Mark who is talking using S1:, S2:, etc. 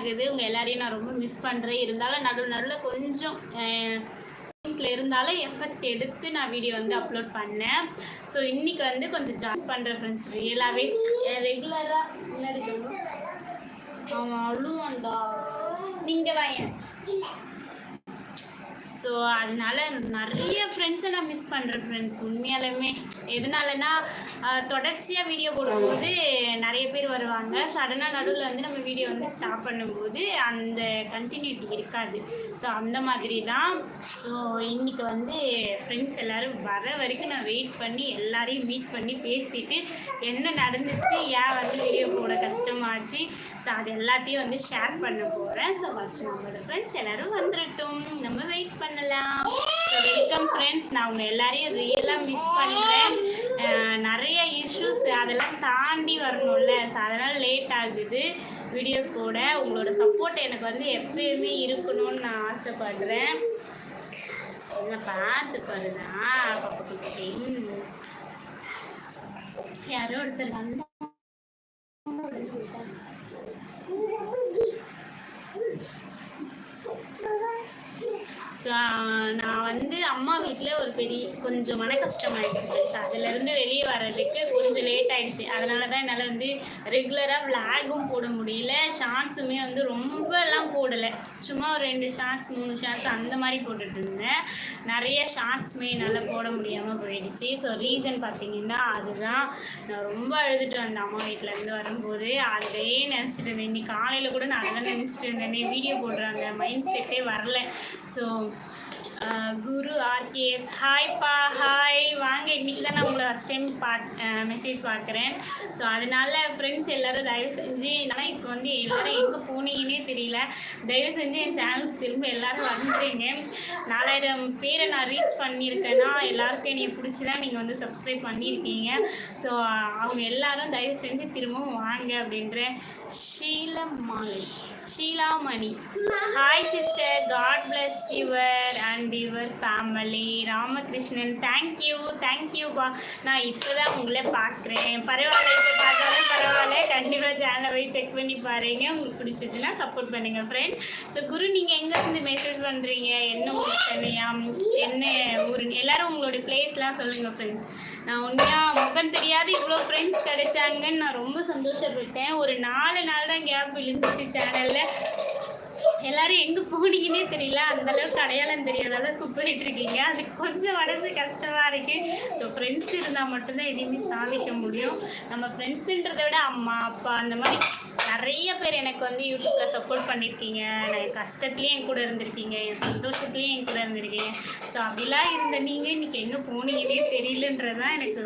S1: ஆகுது. உங்கள் எல்லாரையும் நான் ரொம்ப மிஸ் பண்ணுறேன். இருந்தாலும் நடுவில் கொஞ்சம் இருந்தாலும் எஃபெக்ட் எடுத்து நான் வீடியோ வந்து அப்லோட் பண்ணேன். ஸோ இன்றைக்கி வந்து கொஞ்சம் ஜாஸ்தி பண்ணுறேன் ஃப்ரெண்ட்ஸ். ரியலாகவே ரெகுலராக முன்னாடி அவன் அழுவான்டா. நீங்கள் வாங்க. ஸோ அதனால நிறைய ஃப்ரெண்ட்ஸை நான் மிஸ் பண்ணுறேன் ஃப்ரெண்ட்ஸ். உண்மையாலுமே எதனாலனா தொடர்ச்சியாக வீடியோ போடும்போது நிறைய பேர் வருவாங்க. சடனாக நடுவில் வந்து நம்ம வீடியோ வந்து ஸ்டாப் பண்ணும்போது அந்த கண்டினியூட்டி இருக்காது. ஸோ அந்த மாதிரி தான். ஸோ இன்றைக்கி வந்து ஃப்ரெண்ட்ஸ் எல்லோரும் வர வரைக்கும் நான் வெயிட் பண்ணி எல்லாரையும் மீட் பண்ணி பேசிவிட்டு என்ன நடந்துச்சு, ஏன் வந்து வீடியோ போட கஷ்டமாச்சு, ஸோ அது எல்லாத்தையும் வந்து ஷேர் பண்ண போகிறேன். ஸோ ஃபஸ்ட்டு நம்மளோட ஃப்ரெண்ட்ஸ் எல்லோரும் வந்துடட்டும், நம்ம வெயிட் பண்ணலாம். So welcome friends. நான் உங்கள் எல்லாரையும் ரியலாக மிஸ் பண்ணுறேன். நிறைய இஷ்யூஸ் அதெல்லாம் தாண்டி வரணும்ல. ஸோ அதனால் லேட் ஆகுது வீடியோஸ் போட. உங்களோட சப்போர்ட் எனக்கு வந்து எப்பயுமே இருக்கணும்னு நான் ஆசைப்படுறேன். என்ன பார்த்துக்கொள்ளுதா பப்பா யாரோ ஒருத்தர் வந்து நான் வந்து அம்மா வீட்டில் ஒரு கொஞ்சம் மன கஷ்டமாயிடுச்சு. அதுலேருந்து வெளியே வர்றதுக்கு கொஞ்சம் லேட் ஆகிடுச்சு. அதனால தான் என்னால் வந்து ரெகுலராக விளாகும் போட முடியல. ஷார்ட்ஸுமே வந்து ரொம்பலாம் போடலை. சும்மா ஒரு 2 ஷார்ட்ஸ் 3 ஷார்ட்ஸ் அந்த மாதிரி போட்டுட்டு இருந்தேன். நிறைய ஷார்ட்ஸுமே என்னால் போட முடியாமல் போயிடுச்சு. ஸோ ரீசன் பார்த்திங்கன்னா அதுதான். நான் ரொம்ப அழுதுட்டு வந்தேன் அம்மா வீட்டிலேருந்து வரும்போது. அதிலே நினச்சிட்டு இருந்தேன். இன்னைக்கு காலையில் கூட நான் அதை நினச்சிட்டு இருந்தேன். வீடியோ போடுறாங்க மைண்ட் செட்டே வரல. ஸோ குரு ஆர்கேஎஸ் ஹாய்ப்பா, ஹாய் வாங்க. இன்றைக்கி தான் நான் உங்களை ஃபஸ்ட் டைம் மெசேஜ் பார்க்குறேன். ஸோ அதனால் ஃப்ரெண்ட்ஸ் எல்லோரும் தயவு செஞ்சு, நான் இப்போ வந்து எல்லோரும் எங்கே போனீங்கன்னே தெரியல, தயவு செஞ்சு என் சேனலுக்கு திரும்ப எல்லோரும் வந்துடுங்க. 4000 பேரை நான் ரீச் பண்ணியிருக்கேன்னா எல்லாருக்கும் என்னை பிடிச்சிதான் நீங்கள் வந்து சப்ஸ்கிரைப் பண்ணியிருக்கீங்க. ஸோ அவங்க எல்லோரும் தயவு செஞ்சு திரும்பவும் வாங்க அப்படின்ற. Sheelamani hi sister, God bless your and your family. Ramakrishnan தேங்க்யூப்பா. நான் இப்போ தான் உங்களை பார்க்குறேன். பரவாயில்ல, இப்போ பார்த்தாலும் பரவாயில்ல. கண்டிப்பாக சேனலை போய் செக் பண்ணி பாருங்க. உங்களுக்கு பிடிச்சிச்சுன்னா சப்போர்ட் பண்ணுங்கள் ஃப்ரெண்ட். ஸோ குரு, நீங்கள் எங்கேருந்து மெசேஜ் பண்ணுறீங்க? என்ன ஊர்? சென்னையா? என்ன ஊர்? எல்லோரும் உங்களுடைய பிளேஸ்லாம் சொல்லுங்கள் ஃப்ரெண்ட்ஸ். நான் உண்மையாக முகம் தெரியாது இவ்வளோ ஃப்ரெண்ட்ஸ் கிடைச்சாங்கன்னு நான் ரொம்ப சந்தோஷப்பட்டேன். ஒரு 4 நாள் தான் கேப் விழுந்துச்சு சேனலில். எல்லோரும் எங்கே போனீங்கன்னே தெரியல. அந்தளவுக்கு அடையாளம் தெரியாத அளவுக்கு போயிட்டுருக்கீங்க. அது கொஞ்சம் மனசு கஷ்டமாக இருக்குது. ஸோ ஃப்ரெண்ட்ஸ் இருந்தால் மட்டும்தான் எதையுமே சாதிக்க முடியும். நம்ம ஃப்ரெண்ட்ஸுன்றதை விட அம்மா அப்பா அந்த மாதிரி நிறைய பேர் எனக்கு வந்து யூடியூப்பில் சப்போர்ட் பண்ணியிருக்கீங்க. நான் என் கஷ்டத்துலேயும் என் கூட இருந்திருக்கீங்க, என் சந்தோஷத்துலேயும் என் கூட இருந்திருக்கீங்க. ஸோ அப்படிலாம் இருந்த நீங்கள் இன்றைக்கி எங்கே போனீங்கன்னே தெரியலன்றது தான் எனக்கு